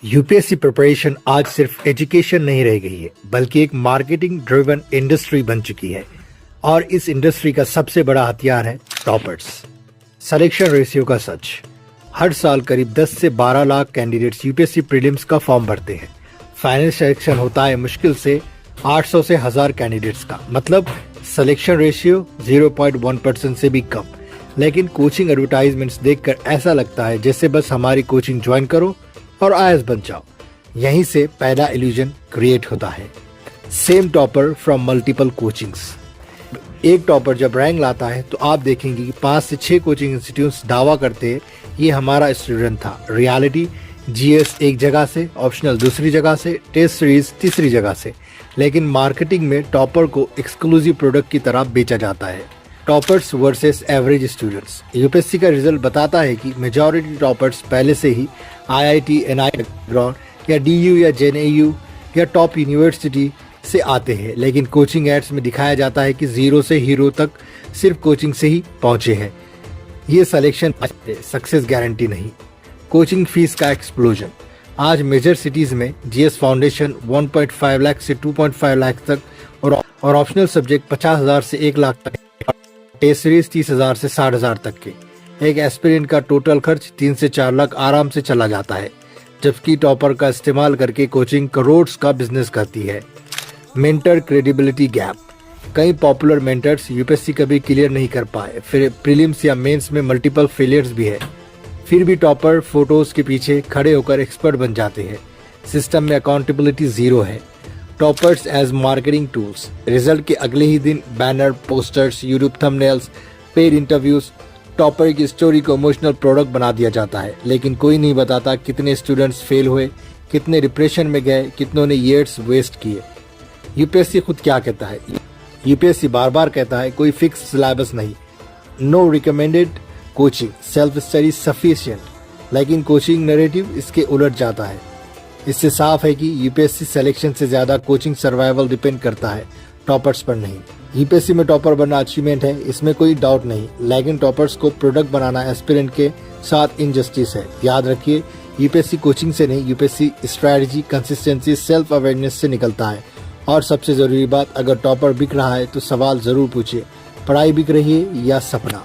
UPSC preparation आज सिर्फ education नहीं रह गई है, बल्कि एक मार्केटिंग ड्रिवन इंडस्ट्री बन चुकी है। और इस इंडस्ट्री का सबसे बड़ा हथियार है टॉपर्स। सिलेक्शन रेशियो का सच। हर साल करीब 10 से 12 लाख कैंडिडेट्स यूपीएससी प्रीलिम्स का फॉर्म भरते हैं। फाइनल सिलेक्शन होता है मुश्किल से 800 से 1000 कैंडिडेट्स का, मतलब सिलेक्शन रेशियो 0.1% से भी कम। लेकिन कोचिंग एडवर्टाइजमेंट्स देखकर ऐसा लगता है जैसे बस हमारी कोचिंग ज्वाइन करो और आईएएस बन जाओ। यहीं से पहला इल्यूजन क्रिएट होता है। Same topper from multiple coachings. एक टॉपर जब रैंक लाता है तो आप देखेंगे कि 5 से 6 कोचिंग इंस्टीट्यूट्स दावा करते हैं ये हमारा स्टूडेंट था। रियलिटी जीएस एक जगह से, ऑप्शनल दूसरी जगह से, टेस्ट सीरीज तीसरी जगह से। लेकिन मार्केटिंग में टॉपर को एक्सक्लूसिव प्रोडक्ट की तरह बेचा जाता है। Toppers versus average students. UPSC का रिजल्ट बताता है कि मेजॉरिटी टॉपर्स पहले से ही आईआईटी, एनआईटी बैकग्राउंड या डीयू या जेएनयू या टॉप यूनिवर्सिटी से आते हैं। लेकिन कोचिंग एड्स में दिखाया जाता है कि 0 से हीरो तक सिर्फ कोचिंग से ही पहुंचे हैं। ये सिलेक्शन सक्सेस गारंटी नहीं। कोचिंग फीस का एक्सप्लोजन। आज मेजर सिटीज में जीएस फाउंडेशन 1.5 लाख से 2.5 लाख तक और ऑप्शनल सब्जेक्ट 50,000 से 1 लाख तक, टेस्ट सीरीज 30,000 से 60,000 तक के। एक एस्पिरेंट का टोटल खर्च 3 से 4 लाख आराम से चला जाता है, जबकि टॉपर का इस्तेमाल करके कोचिंग करोड़ का बिजनेस करती है। Mentor credibility gap. कई पॉपुलर मेंटर्स यूपीएससी कभी क्लियर नहीं कर पाए, फिर प्रीलिम्स या मेंस में मल्टीपल फेलियर्स भी है। फिर भी टॉपर फोटोज के पीछे खड़े होकर एक्सपर्ट बन जाते हैं। सिस्टम में अकाउंटेबिलिटी 0 है। Toppers as marketing tools. Result के अगले ही दिन banner, posters, YouTube thumbnails, paid interviews. Topper की स्टोरी को इमोशनल प्रोडक्ट बना दिया जाता है, लेकिन कोई नहीं बताता कितने स्टूडेंट्स फेल हुए, कितने डिप्रेशन में गए, कितनों ने ईयर्स वेस्ट किए। यूपीएससी खुद क्या कहता है? यूपीएससी बार बार कहता है कोई फिक्स सिलेबस नहीं, no recommended coaching, self study sufficient. लेकिन कोचिंग नैरेटिव इसके उलट जाता है। इससे साफ है कि यूपीएससी सिलेक्शन से ज्यादा कोचिंग सर्वाइवल डिपेंड करता है, टॉपर्स पर नहीं। यूपीएससी में टॉपर बनना अचीवमेंट है, इसमें कोई डाउट नहीं, लेकिन टॉपर्स को प्रोडक्ट बनाना एस्पिरेंट के साथ इनजस्टिस है। याद रखिए, यूपीएससी कोचिंग से नहीं, UPSC strategy, consistency, self awareness से निकलता है। और सबसे जरूरी बात, अगर टॉपर बिक रहा है तो सवाल जरूर पूछिए, पढ़ाई बिक रही है या सपना।